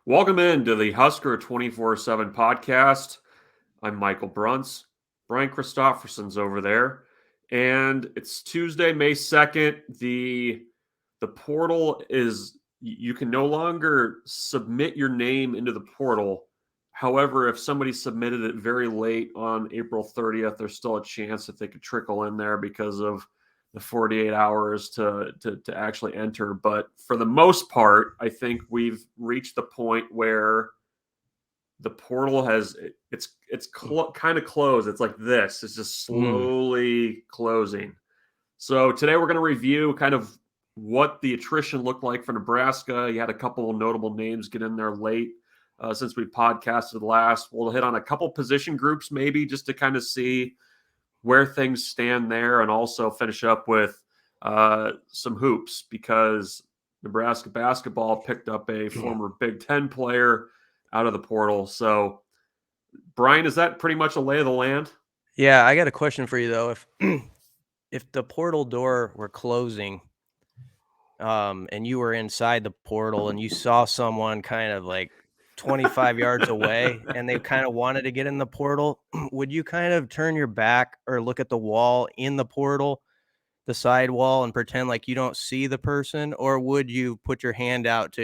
Welcome into the Husker247 Podcast. I'm Michael Bruntz. Brian Christopherson's over there. And it's Tuesday, May 2nd. The portal is, you can no longer submit your name into the portal. However, if somebody submitted it very late on April 30th, there's still a chance that they could trickle in there because of the 48 hours to actually enter. But for the most part, I think we've reached the point where the portal it's kind of closed. It's like this. It's just slowly closing. So today we're going to review kind of what the attrition looked like for Nebraska. You had a couple of notable names get in there late since we podcasted last. We'll hit on a couple position groups maybe just to kind of see where things stand there, and also finish up with some hoops because Nebraska basketball picked up a former Big Ten player out of the portal. So, Brian, is that pretty much a lay of the land? Yeah, I got a question for you though. If the portal door were closing, and you were inside the portal and you saw someone kind of like 25 yards away and they kind of wanted to get in the portal, would you kind of turn your back or look at the wall in the portal, the side wall, and pretend like you don't see the person? Or would you put your hand out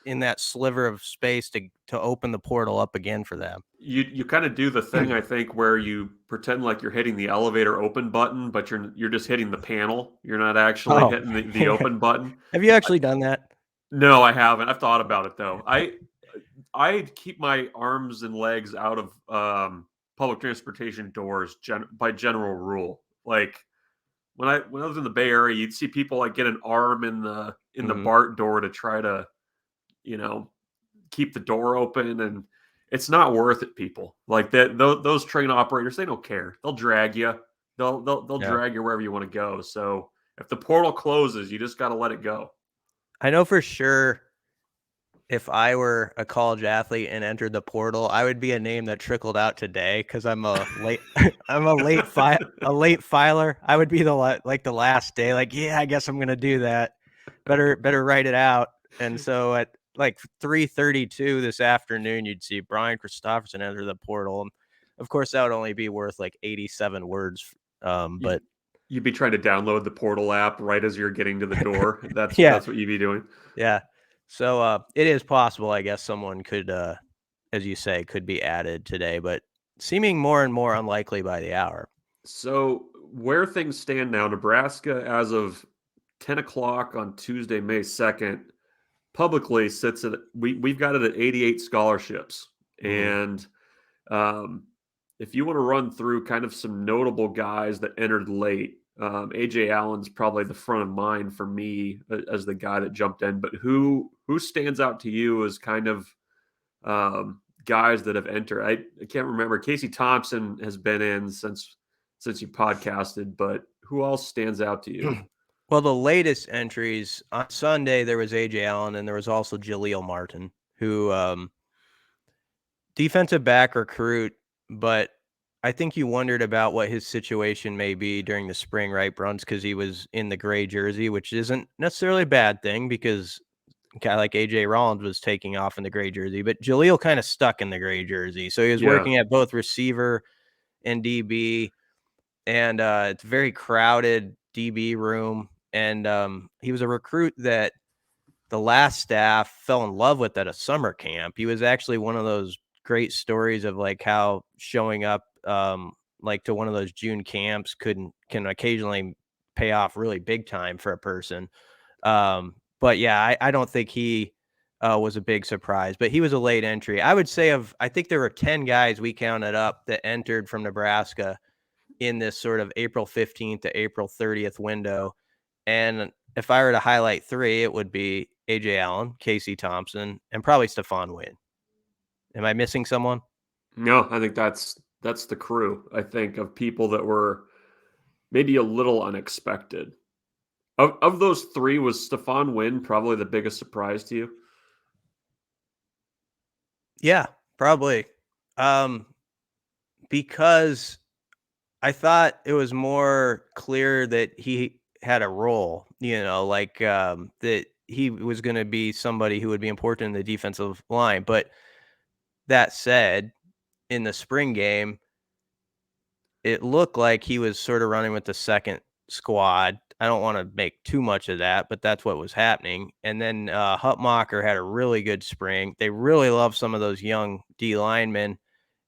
in that sliver of space to open the portal up again for them? You kind of do the thing, I think, where you pretend like you're hitting the elevator open button, but you're just hitting the panel. You're not actually hitting the open button. Have you actually done that? No, I haven't. I've thought about it though. I keep my arms and legs out of public transportation doors by general rule. Like when I was in the Bay Area, you'd see people like get an arm in the BART door to try to, keep the door open, and it's not worth it. People like that. Those train operators, they don't care. They'll drag you. They'll drag you wherever you want to go. So if the portal closes, you just got to let it go. I know for sure if I were a college athlete and entered the portal, I would be a name that trickled out today because I'm a late filer. I would be the last day. Like, yeah, I guess I'm gonna do that. Better write it out. And so at like 3:32 this afternoon, you'd see Brian Christopherson enter the portal. And of course, that would only be worth like 87 words. But you'd be trying to download the portal app right as you're getting to the door. That's what you'd be doing. Yeah. So it is possible, I guess, someone could, as you say, could be added today, but seeming more and more unlikely by the hour. So where things stand now, Nebraska, as of 10 o'clock on Tuesday, May 2nd, publicly sits at, we've got it at 88 scholarships. And if you want to run through kind of some notable guys that entered late, AJ Allen's probably the front of mind for me as the guy that jumped in. But who stands out to you as kind of guys that have entered? I can't remember. Casey Thompson has been in since you podcasted, but who else stands out to you? Well, the latest entries on Sunday, there was AJ Allen, and there was also Jaleel Martin, who defensive back recruit, but I think you wondered about what his situation may be during the spring, right, Bruns? Because he was in the gray jersey, which isn't necessarily a bad thing because a guy like AJ Rollins was taking off in the gray jersey, but Jaleel kind of stuck in the gray jersey. So he was working at both receiver and DB, and it's a very crowded DB room. And he was a recruit that the last staff fell in love with at a summer camp. He was actually one of those great stories of like how showing up like to one of those June camps can occasionally pay off really big time for a person. But yeah, I don't think he was a big surprise, but he was a late entry. I would say I think there were 10 guys we counted up that entered from Nebraska in this sort of April 15th to April 30th window. And if I were to highlight three, it would be AJ Allen, Casey Thompson, and probably Stephon Wynn. Am I missing someone? No, I think that's the crew, I think, of people that were maybe a little unexpected. Of those three, was Stephon Wynn probably the biggest surprise to you? Yeah, probably. Because I thought it was more clear that he had a role, like that he was going to be somebody who would be important in the defensive line. But that said, in the spring game, it looked like he was sort of running with the second squad. I don't want to make too much of that, but that's what was happening. And then Hutmacher had a really good spring. They really love some of those young D linemen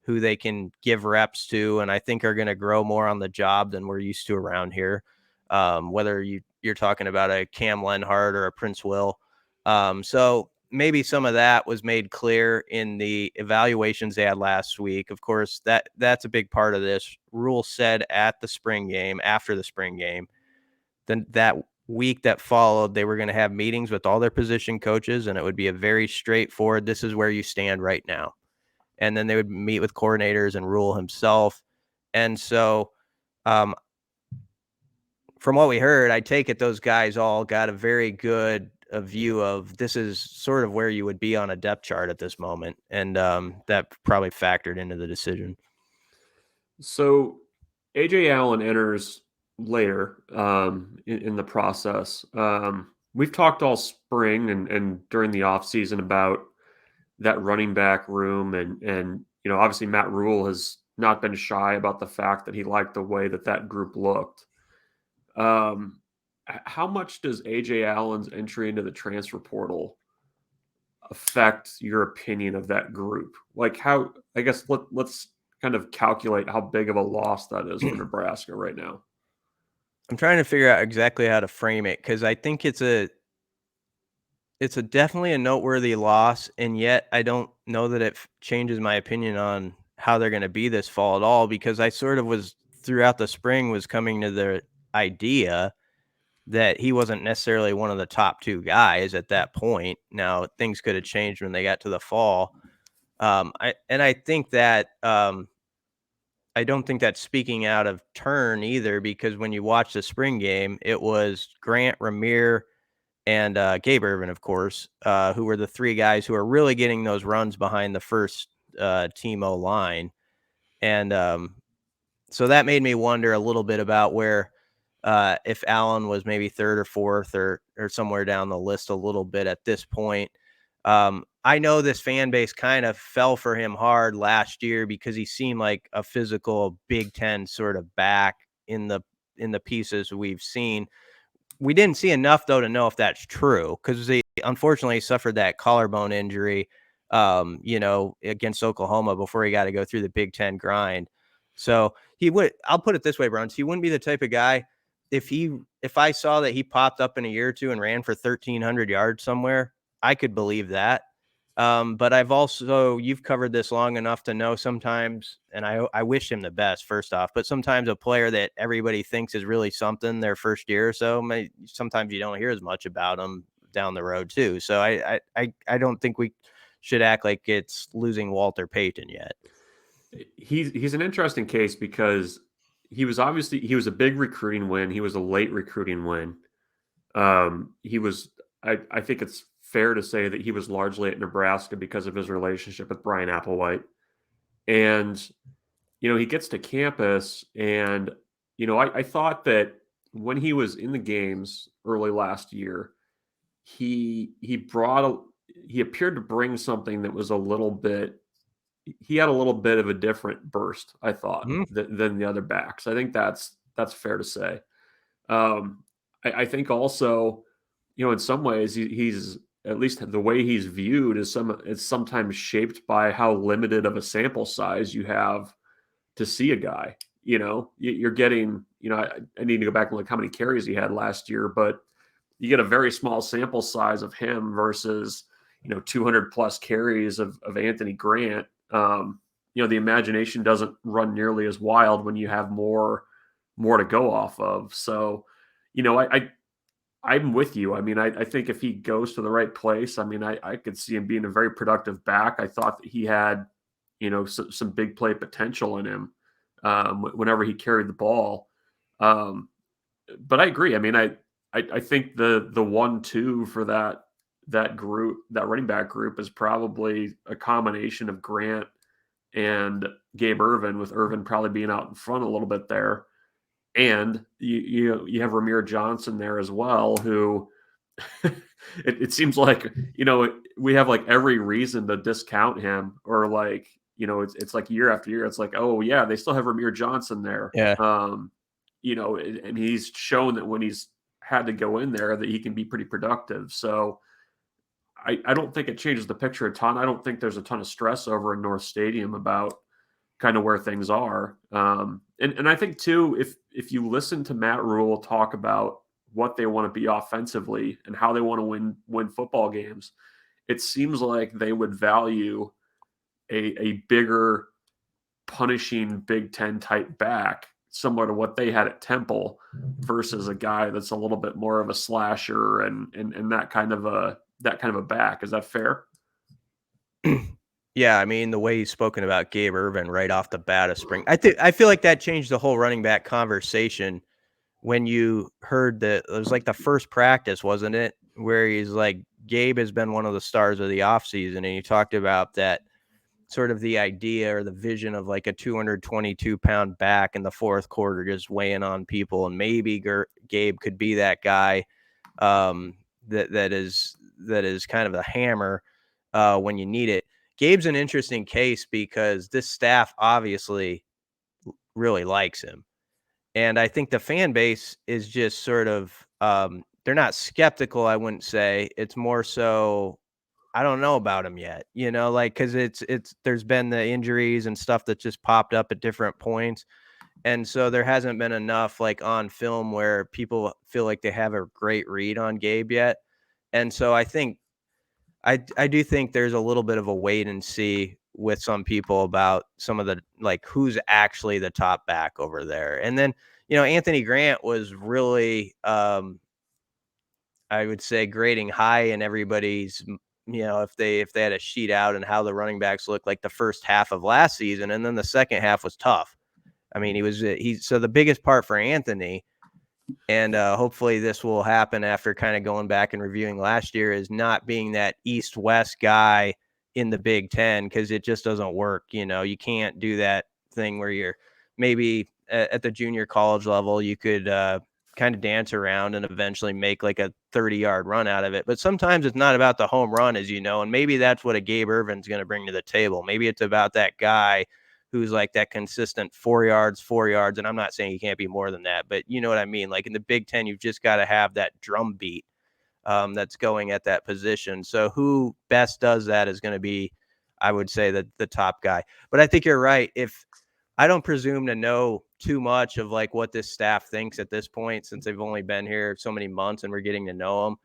who they can give reps to, and I think are going to grow more on the job than we're used to around here. Whether you're talking about a Cam Lenhart or a Prince Will. So maybe some of that was made clear in the evaluations they had last week. Of course, that's a big part of this. Rule said at the spring game, after the spring game, then that week that followed, they were going to have meetings with all their position coaches, and it would be a very straightforward, this is where you stand right now. And then they would meet with coordinators and Rule himself. And so from what we heard, I take it those guys all got a very good view of this is sort of where you would be on a depth chart at this moment. And that probably factored into the decision. So AJ Allen enters later in the process. We've talked all spring and during the offseason about that running back room. And obviously Matt Rule has not been shy about the fact that he liked the way that group looked. How much does AJ Allen's entry into the transfer portal affect your opinion of that group? Like how, I guess let's kind of calculate how big of a loss that is for Nebraska right now. I'm trying to figure out exactly how to frame it, because I think it's a definitely a noteworthy loss, and yet I don't know that it changes my opinion on how they're going to be this fall at all, because I sort of was throughout the spring was coming to the idea that he wasn't necessarily one of the top two guys at that point. Now things could have changed when they got to the fall. I think that I don't think that's speaking out of turn either, because when you watch the spring game, it was Grant, Ramir, and Gabe Ervin, of course, who were the three guys who are really getting those runs behind the first team O line. And so that made me wonder a little bit about where if Allen was maybe third or fourth or somewhere down the list a little bit at this point. I know this fan base kind of fell for him hard last year because he seemed like a physical Big Ten sort of back in the pieces we've seen. We didn't see enough, though, to know if that's true, because he unfortunately suffered that collarbone injury, against Oklahoma before he got to go through the Big Ten grind. So I'll put it this way, Bruns, he wouldn't be the type of guy, if I saw that he popped up in a year or two and ran for 1,300 yards somewhere, I could believe that. But you've covered this long enough to know sometimes, and I wish him the best first off, but sometimes a player that everybody thinks is really something their first year or so, sometimes you don't hear as much about them down the road too. So I don't think we should act like it's losing Walter Payton yet. He's an interesting case because he was a big recruiting win. He was a late recruiting win. I think it's fair to say that he was largely at Nebraska because of his relationship with Brian Applewhite. And, he gets to campus and, I thought that when he was in the games early last year, he appeared to bring something that was he had a little bit of a different burst, I thought, than the other backs. I think that's fair to say. I think also, in some ways he's at least the way he's viewed is sometimes shaped by how limited of a sample size you have to see a guy. You're getting, I need to go back and look how many carries he had last year, but you get a very small sample size of him versus, 200 plus carries of Anthony Grant. The imagination doesn't run nearly as wild when you have more to go off of. So, I'm with you. I mean, I think if he goes to the right place, I could see him being a very productive back. I thought that he had, some big play potential in him whenever he carried the ball. But I agree. I mean, I think the 1-2 for that group, that running back group, is probably a combination of Grant and Gabe Ervin, with Ervin probably being out in front a little bit there. And you have Ramir Johnson there as well, who it seems like, we have like every reason to discount him, or like, it's like year after year. It's like, oh yeah, they still have Ramir Johnson there. Yeah. And he's shown that when he's had to go in there that he can be pretty productive. So I don't think it changes the picture a ton. I don't think there's a ton of stress over in North Stadium about kind of where things are. And I think too, if you listen to Matt Rule talk about what they want to be offensively and how they want to win football games, it seems like they would value a bigger, punishing Big Ten type back, similar to what they had at Temple, versus a guy that's a little bit more of a slasher and that kind of a back. Is that fair? Yeah, I mean, the way he's spoken about Gabe Ervin right off the bat of spring, I feel like that changed the whole running back conversation when you heard that. It was like the first practice, wasn't it, where he's like, Gabe has been one of the stars of the offseason, and he talked about that sort of the idea or the vision of like a 222-pound back in the fourth quarter just weighing on people, and maybe Gabe could be that guy that is kind of the hammer when you need it. Gabe's an interesting case because this staff obviously really likes him. And I think the fan base is just sort of, they're not skeptical, I wouldn't say. It's more so, I don't know about him yet, like, cause there's been the injuries and stuff that just popped up at different points. And so there hasn't been enough like on film where people feel like they have a great read on Gabe yet. And so I think, I do think there's a little bit of a wait and see with some people about some of the, like, who's actually the top back over there. And then, Anthony Grant was really, I would say, grading high in everybody's, if they had a sheet out and how the running backs looked like the first half of last season. And then the second half was tough. I mean, so the biggest part for Anthony, and hopefully this will happen after kind of going back and reviewing last year, is not being that East-West guy in the Big Ten, because it just doesn't work. You can't do that thing where you're maybe at the junior college level, you could kind of dance around and eventually make like a 30-yard run out of it. But sometimes it's not about the home run, as you know, and maybe that's what a Gabe Ervin's going to bring to the table. Maybe it's about that guy who's like that consistent 4 yards. And I'm not saying he can't be more than that, but you know what I mean? Like in the Big Ten, you've just got to have that drum beat that's going at that position. So who best does that is going to be, I would say, the top guy. But I think you're right. If I don't presume to know too much of like what this staff thinks at this point, since they've only been here so many months and we're getting to know them.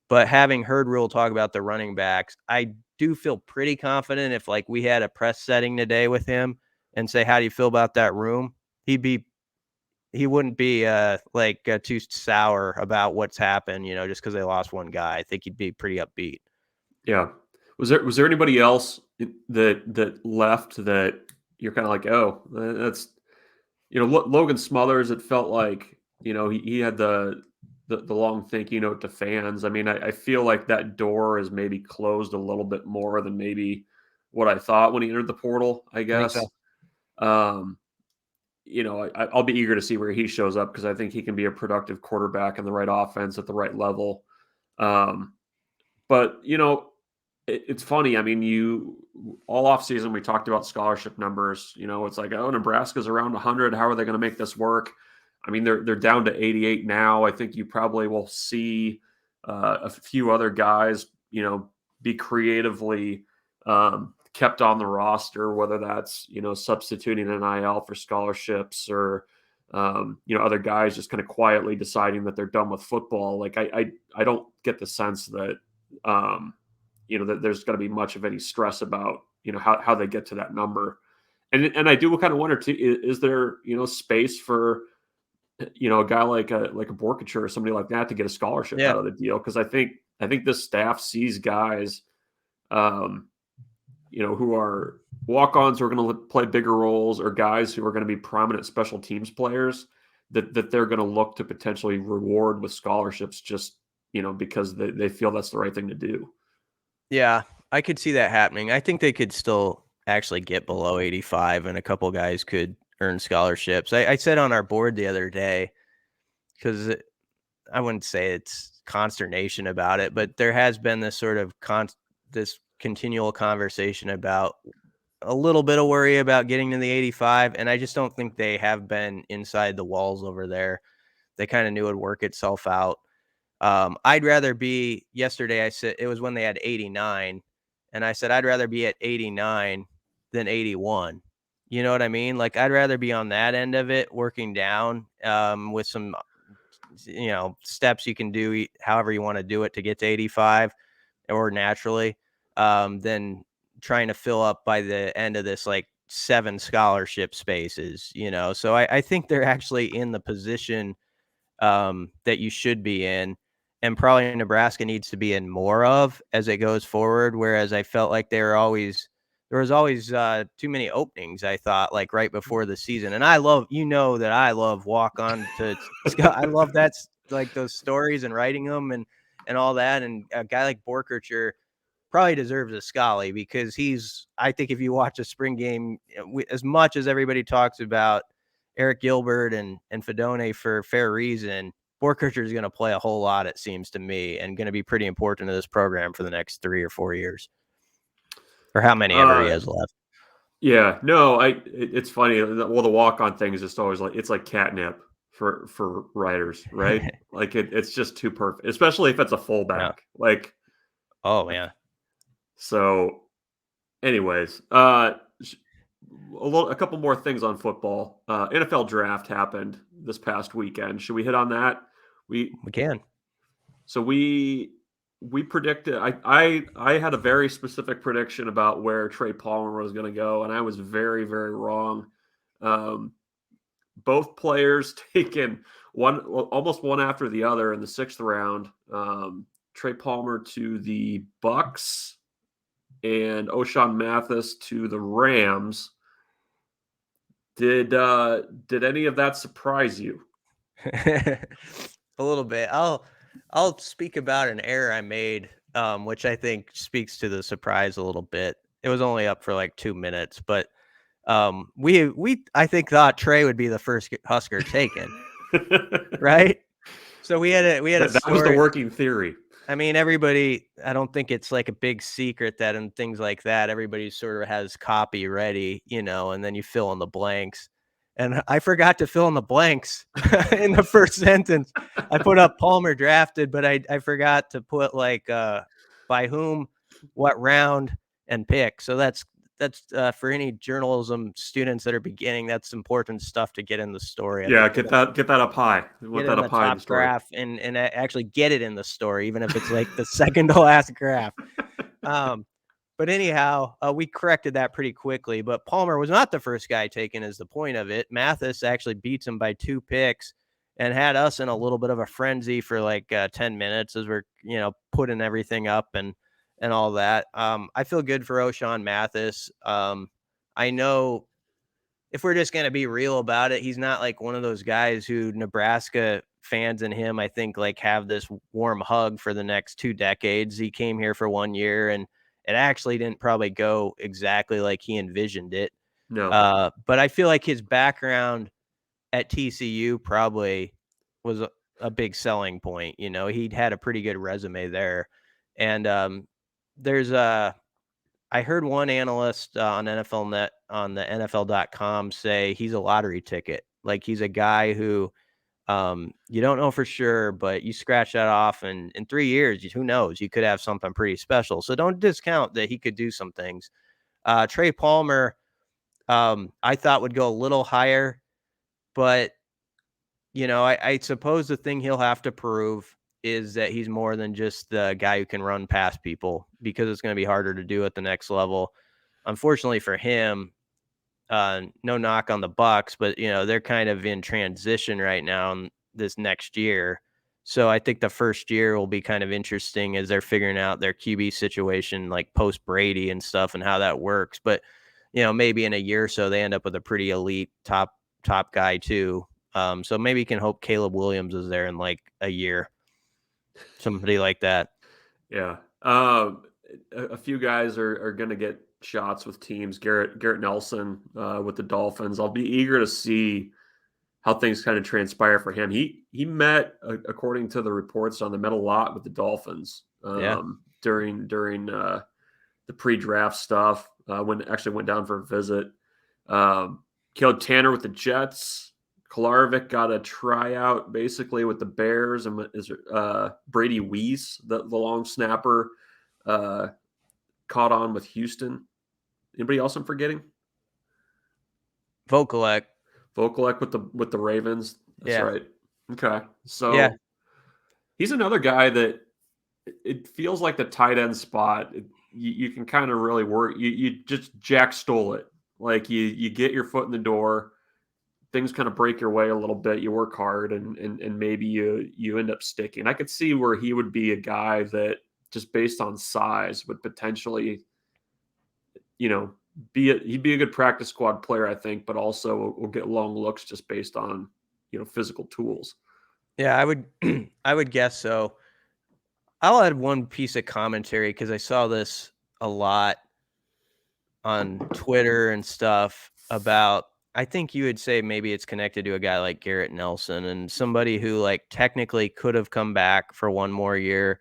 But having heard Rule talk about the running backs, I do feel pretty confident if like we had a press setting today with him and say, how do you feel about that room? He wouldn't be too sour about what's happened, just because they lost one guy. I think he'd be pretty upbeat. Yeah. Was there anybody else that left that you're kind of like, oh, that's, Logan Smothers, it felt like, he had the long thank you note to fans. I mean, I feel like that door is maybe closed a little bit more than maybe what I thought when he entered the portal, I guess. I'll be eager to see where he shows up, because I think he can be a productive quarterback in the right offense at the right level. But, it's funny. I mean, all offseason we talked about scholarship numbers. It's like, oh, Nebraska's around 100. How are they going to make this work? I mean, they're down to 88 now. I think you probably will see a few other guys, be creatively kept on the roster, whether that's, substituting NIL for scholarships, or, other guys just kind of quietly deciding that they're done with football. Like, I don't get the sense that, that there's going to be much of any stress about, how they get to that number. And I do kind of wonder too, is there, space for, a guy like a Borkature or somebody like that to get a scholarship out of the deal? Because I think this staff sees guys, who are walk-ons who are going to play bigger roles, or guys who are going to be prominent special teams players that they're going to look to potentially reward with scholarships, just, because they feel that's the right thing to do. Yeah, I could see that happening. I think they could still actually get below 85, and a couple guys could earn scholarships. I said on our board the other day, because I wouldn't say it's consternation about it, but there has been this sort of this continual conversation about a little bit of worry about getting to the 85, and I just don't think they have been inside the walls over there. They kind of knew it would work itself out. I'd rather be yesterday. I said it was when they had 89, and I said I'd rather be at 89 than 81. You know what I mean? Like I'd rather be on that end of it, working down with some, steps you can do however you want to do it to get to 85 or naturally, than trying to fill up by the end of this like 7 scholarship spaces. So I think they're actually in the position that you should be in, and probably Nebraska needs to be in more of as it goes forward. Whereas I felt like there was always too many openings. I thought like right before the season, and I love that I love walk on to Scott. I love like those stories and writing them and all that. And a guy like Borkercher probably deserves a Scully because I think if you watch a spring game, as much as everybody talks about Eric Gilbert and Fedone for fair reason, Borkercher is going to play a whole lot, it seems to me, and going to be pretty important to this program for the next 3 or 4 years, or how many ever he has left. Yeah, no, it's funny. Well, the walk-on thing is just always like, it's like catnip for writers, right? Like it's just too perfect, especially if it's a fullback. Yeah. Like, oh yeah. So, anyways, a couple more things on football. NFL Draft happened this past weekend. Should we hit on that? We can. So we predicted. I had a very specific prediction about where Trey Palmer was going to go, and I was very, very wrong. Both players taken almost one after the other in the 6th round. Trey Palmer to the Bucks and O'Shawn Mathis to the Rams. Did any of that surprise you? A little bit. I'll speak about an error I made, which I think speaks to the surprise a little bit. It was only up for like 2 minutes, but we I think thought Trey would be the first Husker taken, right? So we had a that was the working theory. I mean, everybody, I don't think it's like a big secret that in things like that, everybody sort of has copy ready, and then you fill in the blanks. And I forgot to fill in the blanks in the first sentence. I put up Palmer drafted, but I forgot to put like by whom, what round, and pick. So that's for any journalism students that are beginning. That's important stuff to get in the story. Yeah, get that up high. Get it in the top graph and actually get it in the story, even if it's like the second to last graph. But anyhow, we corrected that pretty quickly. But Palmer was not the first guy taken, is the point of it. Mathis actually beats him by 2 picks and had us in a little bit of a frenzy for like 10 minutes as we're putting everything up and all that. I feel good for O'Shawn Mathis. I know, if we're just going to be real about it, he's not like one of those guys who Nebraska fans and him, I think, like have this warm hug for the next 2 decades. He came here for 1 year and it actually didn't probably go exactly like he envisioned it. No. But I feel like his background at TCU probably was a big selling point. He'd had a pretty good resume there. And I heard one analyst on NFL Net on the NFL.com say he's a lottery ticket. Like he's a guy who you don't know for sure, but you scratch that off and in 3 years, who knows, you could have something pretty special. So don't discount that he could do some things. Trey Palmer, I thought would go a little higher, but I suppose the thing he'll have to prove is that he's more than just the guy who can run past people, because it's going to be harder to do at the next level. Unfortunately for him, no knock on the Bucks, but they're kind of in transition right now in this next year. So I think the first year will be kind of interesting as they're figuring out their QB situation, like post Brady and stuff, and how that works. But maybe in a year or so they end up with a pretty elite top guy too. So maybe you can hope Caleb Williams is there in like a year, somebody like that. Yeah. A few guys are going to get shots with teams. Garrett Nelson with the Dolphins. I'll be eager to see how things kind of transpire for him. He met, according to the reports, met a lot with the Dolphins during the pre-draft stuff. When actually went down for a visit. Caleb Tanner with the Jets. Kolarevic got a tryout basically with the Bears, and Brady Weiss, the long snapper, caught on with Houston. Anybody else I'm forgetting? Vokalek with the Ravens. That's right. Okay, so he's another guy that it feels like the tight end spot. You can kind of really work. You just Jack stole it. Like you get your foot in the door. Things kind of break your way a little bit. You work hard, and maybe you end up sticking. I could see where he would be a guy that just based on size would potentially, he'd be a good practice squad player, I think, but also will get long looks just based on physical tools. Yeah, I would guess so. I'll add one piece of commentary because I saw this a lot on Twitter and stuff about, I think you would say maybe it's connected to a guy like Garrett Nelson and somebody who like technically could have come back for one more year.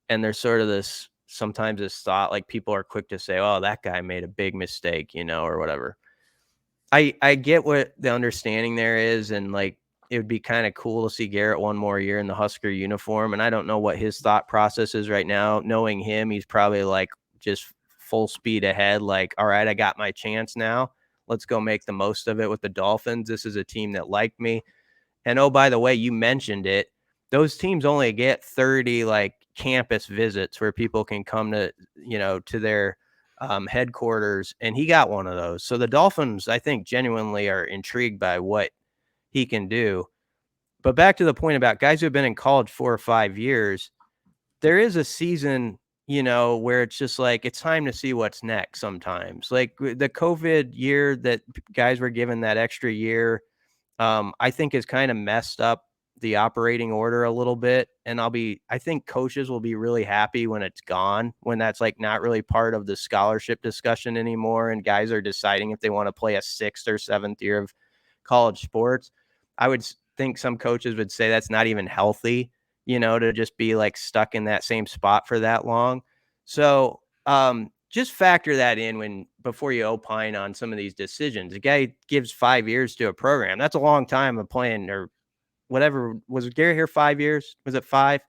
And there's sort of this, sometimes this thought, like people are quick to say, oh, that guy made a big mistake, or whatever. I get what the understanding there is. And like, it would be kind of cool to see Garrett one more year in the Husker uniform. And I don't know what his thought process is right now. Knowing him, he's probably like just full speed ahead. Like, all right, I got my chance now. Let's go make the most of it with the Dolphins. This is a team that liked me. And oh, by the way, you mentioned it. Those teams only get 30 like campus visits where people can come to, to their headquarters. And he got one of those. So the Dolphins, I think, genuinely are intrigued by what he can do. But back to the point about guys who have been in college 4 or 5 years, there is a season, where it's just like, it's time to see what's next sometimes. Like the COVID year that guys were given that extra year, I think has kind of messed up the operating order a little bit. And I think coaches will be really happy when it's gone, when that's like not really part of the scholarship discussion anymore. And guys are deciding if they want to play a 6th or 7th year of college sports. I would think some coaches would say that's not even healthy, to just be like stuck in that same spot for that long. So, just factor that in before you opine on some of these decisions. A guy gives 5 years to a program. That's a long time of playing, or whatever. Was Garrett here 5 years? Was it 5?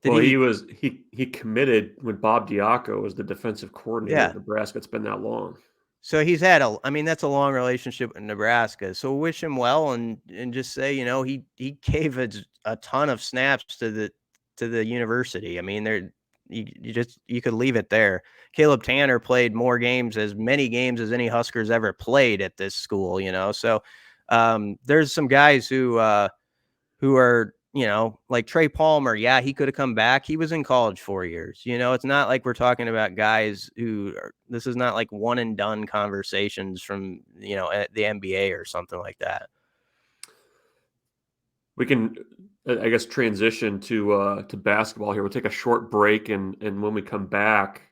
He committed when Bob Diaco was the defensive coordinator at Nebraska. It's been that long. So he's had that's a long relationship with Nebraska. So wish him well and just say, he gave a ton of snaps to the university. I mean, you could leave it there. Caleb Tanner played as many games as any Huskers ever played at this school, So there's some guys who are, like Trey Palmer. Yeah, he could have come back. He was in college 4 years. It's not like we're talking about guys this is not like one and done conversations from, at the NBA or something like that. We can, I guess, transition to basketball here. We'll take a short break, and when we come back,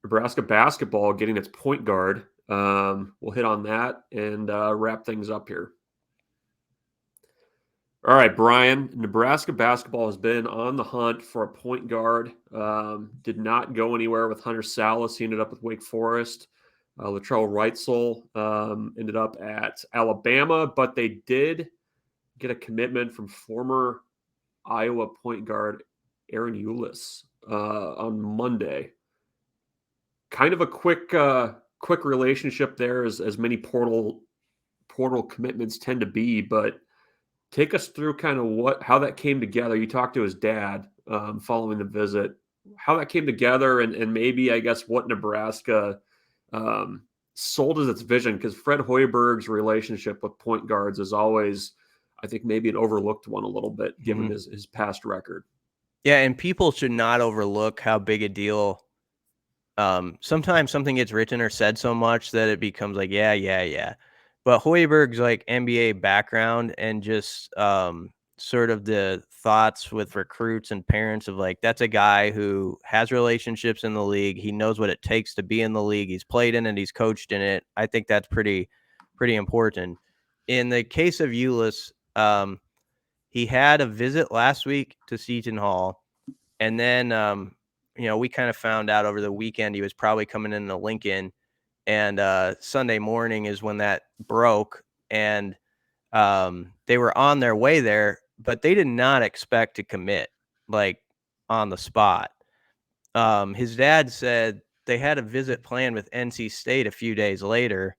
Nebraska basketball getting its point guard. We'll hit on that and wrap things up here. All right, Brian, Nebraska basketball has been on the hunt for a point guard. Did not go anywhere with Hunter Salas. He ended up with Wake Forest. Latrell Wrightsell ended up at Alabama, but they did get a commitment from former Iowa point guard Ahron Ulis on Monday. Kind of a quick relationship there, as many portal commitments tend to be, but take us through kind of how that came together. You talked to his dad following the visit, how that came together, and maybe, I guess, what Nebraska sold as its vision, because Fred Hoiberg's relationship with point guards is always, I think, maybe an overlooked one a little bit, given his past record. Yeah, and people should not overlook how big a deal. Sometimes something gets written or said so much that it becomes like, yeah. But Hoiberg's like NBA background and just sort of the thoughts with recruits and parents of like, that's a guy who has relationships in the league. He knows what it takes to be in the league. He's played in it. He's coached in it. I think that's pretty important. in the case of Ulis, he had a visit last week to Seton Hall, and then we kind of found out over the weekend he was probably coming into Lincoln, and Sunday morning is when that broke, and they were on their way there, but they did not expect to commit like on the spot. His dad said they had a visit planned with NC State a few days later.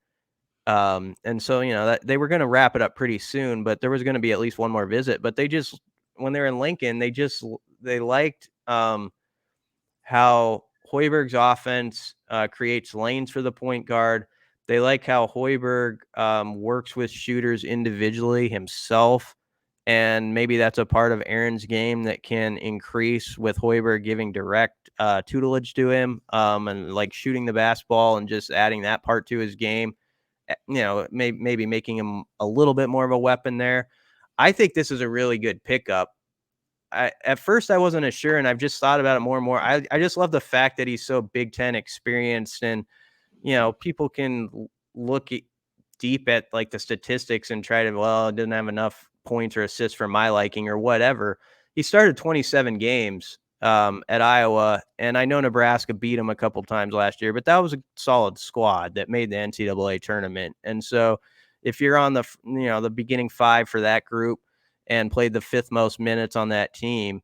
And so, that they were going to wrap it up pretty soon, but there was going to be at least one more visit. But when they were in Lincoln, they liked how Hoiberg's offense creates lanes for the point guard. They like how Hoiberg works with shooters individually himself. And maybe that's a part of Ahron's game that can increase with Hoiberg giving direct tutelage to him and like shooting the basketball and just adding that part to his game. Maybe making him a little bit more of a weapon there. I think this is a really good pickup. At first I wasn't as sure, and I've just thought about it more and more. I just love the fact that he's so Big Ten experienced, and people can look deep at like the statistics and try to, well, it didn't have enough points or assists for my liking or whatever. He started 27 games at Iowa, and I know Nebraska beat him a couple times last year, but that was a solid squad that made the NCAA tournament. And so if you're on the beginning five for that group and played the fifth most minutes on that team,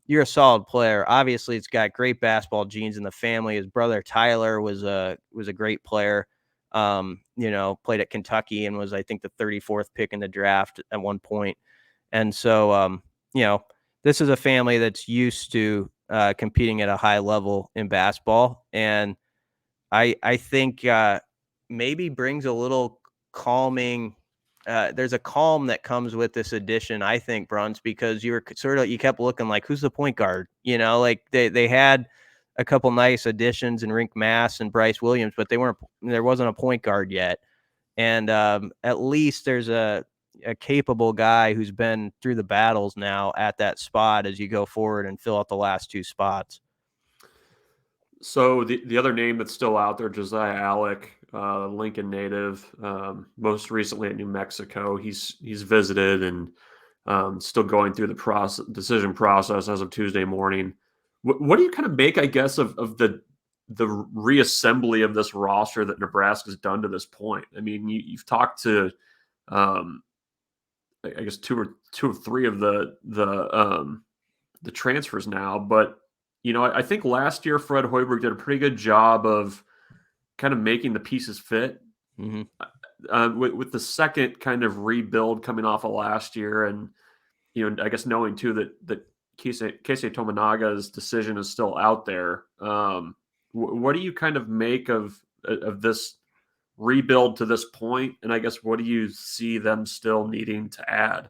you're a solid player. Obviously, it's got great basketball genes in the family. His brother Tyler was a great player. Played at Kentucky and was, I think, the 34th pick in the draft at one point. And so, this is a family that's used to competing at a high level in basketball. And I think maybe brings a little calming. There's a calm that comes with this addition, I think, Bruns, because you kept looking like, who's the point guard? Like they had a couple nice additions in Rink Mass and Bryce Williams, but there wasn't a point guard yet. And at least there's a capable guy who's been through the battles now at that spot as you go forward and fill out the last two spots. So the other name that's still out there, Josiah Alec, Lincoln native, most recently at New Mexico. He's visited and still going through the decision process as of Tuesday morning. What do you kind of make, I guess, of the reassembly of this roster that Nebraska's done to this point? I mean, you've talked to, I guess two or three of the transfers now, but I think last year Fred Hoiberg did a pretty good job of kind of making the pieces fit. Mm-hmm. With the second kind of rebuild coming off of last year, and I guess knowing too that Keisei Tominaga's decision is still out there. What do you kind of make of this rebuild to this point? And I guess what do you see them still needing to add?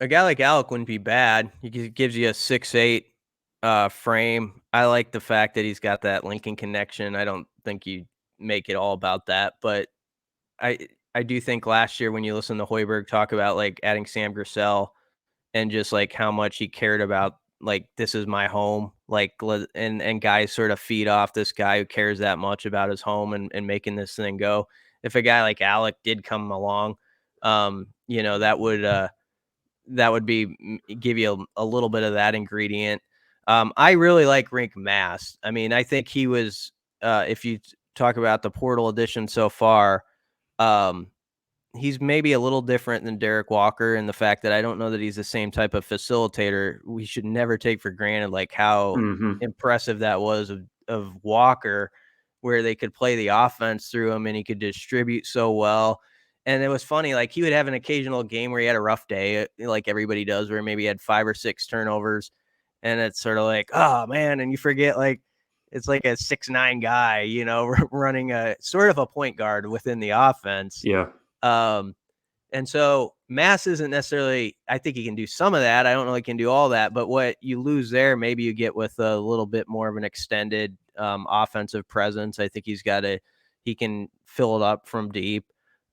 A guy like Alec wouldn't be bad. He gives you a 6'8" frame. I like the fact that he's got that Lincoln connection. I don't think you make it all about that, but I do think last year when you listen to Hoiberg talk about like adding Sam Grissel and just like how much he cared about, like, this is my home, like, and guys sort of feed off this guy who cares that much about his home and making this thing go. If a guy like Alec did come along, that would be give you a little bit of that ingredient. I really like Rink Mass. I mean, I think he was, if you talk about the portal edition so far, he's maybe a little different than Derek Walker in the fact that I don't know that he's the same type of facilitator. We should never take for granted like how impressive that was of Walker, where they could play the offense through him and he could distribute so well. And it was funny, like he would have an occasional game where he had a rough day, like everybody does, where maybe he had 5 or 6 turnovers. And it's sort of like, oh man, and you forget like it's like a 6'9" guy, running a sort of a point guard within the offense. Yeah. And so Mass isn't necessarily, I think he can do some of that. I don't know he can do all that, but what you lose there, maybe you get with a little bit more of an extended offensive presence. I think he can fill it up from deep.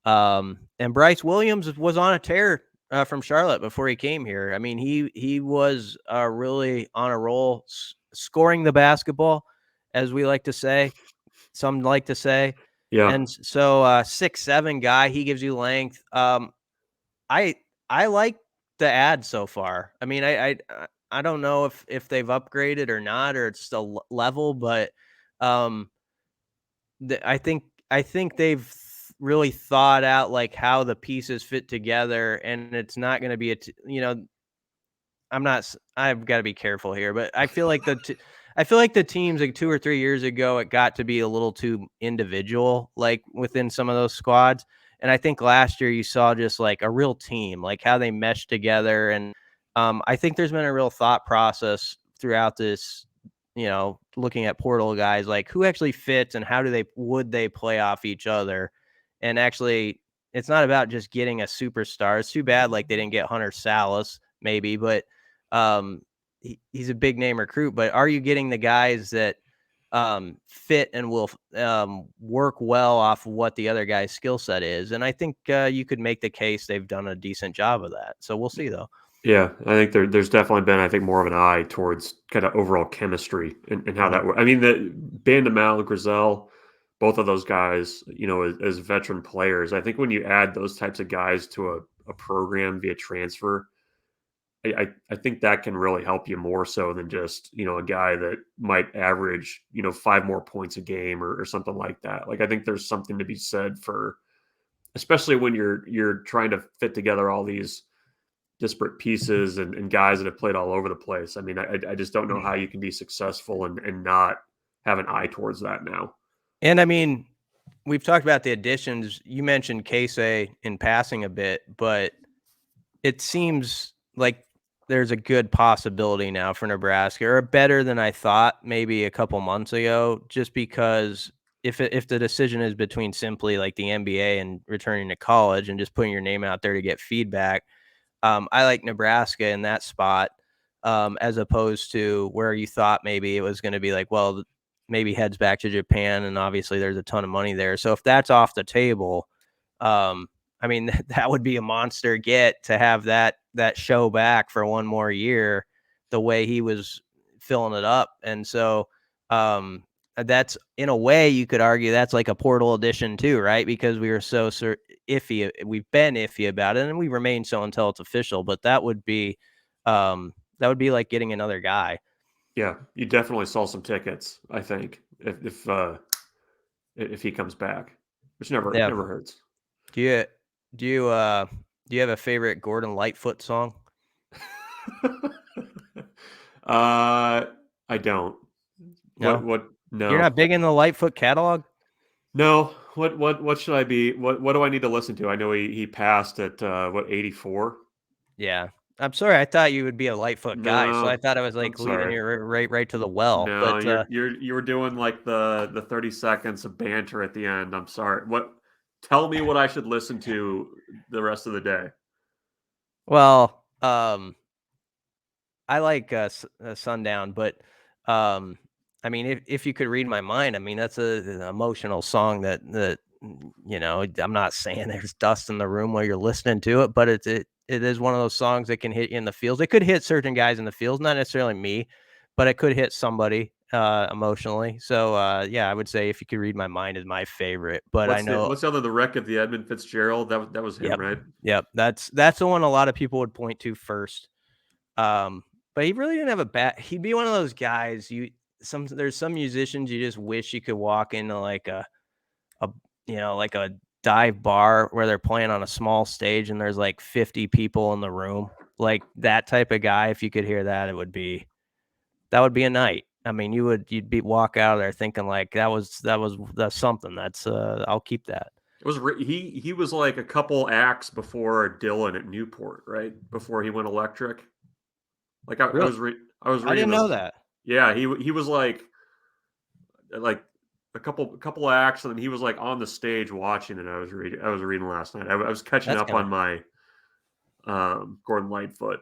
And Bryce Williams was on a tear from Charlotte before he came here. I mean, he was really on a roll, scoring the basketball, as we like to say. Some like to say. Yeah. And so 6'7" guy, he gives you length. I like the ad so far. I mean, I don't know if they've upgraded or not, or it's still level, but I think they've really thought out like how the pieces fit together, and it's not going to be I've got to be careful here, but I feel like the teams like 2 or 3 years ago, it got to be a little too individual, like within some of those squads. And I think last year you saw just like a real team, like how they meshed together. And I think there's been a real thought process throughout this, looking at portal guys, like who actually fits and how would they play off each other. And actually, it's not about just getting a superstar. It's too bad like they didn't get Hunter Salas maybe, but he's a big name recruit, but are you getting the guys that fit and will work well off what the other guy's skill set is? And I think you could make the case they've done a decent job of that. So we'll see, though. Yeah, I think there's definitely been, I think, more of an eye towards kind of overall chemistry and how that works. I mean, the Bandamal, Grizel, both of those guys, as veteran players, I think when you add those types of guys to a program via transfer, I think that can really help you more so than just, a guy that might average, 5 more points a game or something like that. Like, I think there's something to be said for, especially when you're trying to fit together all these disparate pieces and guys that have played all over the place. I mean, I just don't know how you can be successful and not have an eye towards that now. And I mean, we've talked about the additions. You mentioned Casey in passing a bit, but it seems like there's a good possibility now for Nebraska, or better than I thought maybe a couple months ago, just because if the decision is between simply like the NBA and returning to college and just putting your name out there to get feedback, I like Nebraska in that spot, as opposed to where you thought maybe it was going to be like, well, maybe heads back to Japan, and obviously there's a ton of money there. So if that's off the table, I mean, that would be a monster get to have that show back for one more year, the way he was filling it up. And so that's, in a way, you could argue that's like a portal edition too, right? Because we were so iffy. We've been iffy about it, and we remain so until it's official. But that would be like getting another guy. Yeah, you definitely saw some tickets, I think, if he comes back, which never hurts. Do you have a favorite Gordon Lightfoot song? I don't. No? What? No. You're not big in the Lightfoot catalog? No. What should I be? What do I need to listen to? I know he passed at 84. Yeah. I'm sorry. I thought you would be a Lightfoot guy, so I thought I was like leading you right to the well. No, but you were doing like the 30 seconds of banter at the end. I'm sorry. Tell me what I should listen to the rest of the day. Well, I like Sundown, but I mean, if you could read my mind, I mean, that's an emotional song that I'm not saying there's dust in the room while you're listening to it, but it is one of those songs that can hit you in the feels. It could hit certain guys in the feels, not necessarily me, but it could hit somebody emotionally. So yeah, I would say If You Could Read My Mind is my favorite. But what's the other, the Wreck of the Edmund Fitzgerald? That was him, yep, right? Yep, that's the one a lot of people would point to first. But he really didn't have a bad. He'd be one of those guys. There's some musicians you just wish you could walk into like a like a dive bar where they're playing on a small stage and there's like 50 people in the room. Like that type of guy. If you could hear that, that would be a night. I mean, you'd walk out of there thinking like that's something. That's I'll keep that. It was he was like a couple acts before Dylan at Newport, right? Before he went electric. Like I was reading. I didn't know that. Yeah, he was like a couple acts, and then he was like on the stage watching it. I was reading last night. I was catching up on my Gordon Lightfoot,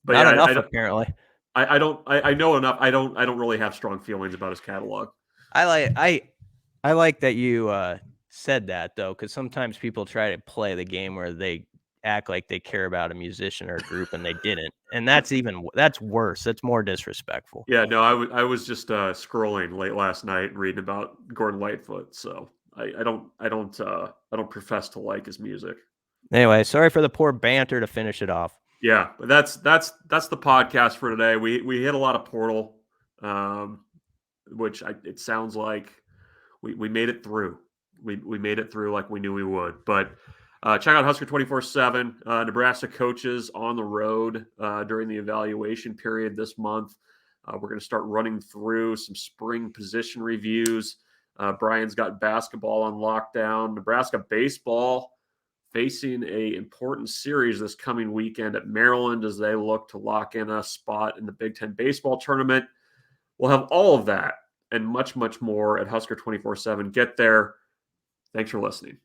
but not enough apparently. I know enough. I don't really have strong feelings about his catalog. I like that you said that though, because sometimes people try to play the game where they act like they care about a musician or a group and they didn't, and that's worse. That's more disrespectful. Yeah, no, I was just scrolling late last night and reading about Gordon Lightfoot. So I don't profess to like his music. Anyway, sorry for the poor banter to finish it off. Yeah, but that's the podcast for today. We hit a lot of portal, which it sounds like we made it through. We made it through like we knew we would. But check out Husker247. Nebraska coaches on the road during the evaluation period this month. We're going to start running through some spring position reviews. Brian's got basketball on lockdown. Nebraska baseball facing a important series this coming weekend at Maryland as they look to lock in a spot in the Big Ten baseball tournament. We'll have all of that and much, much more at Husker247. Get there. Thanks for listening.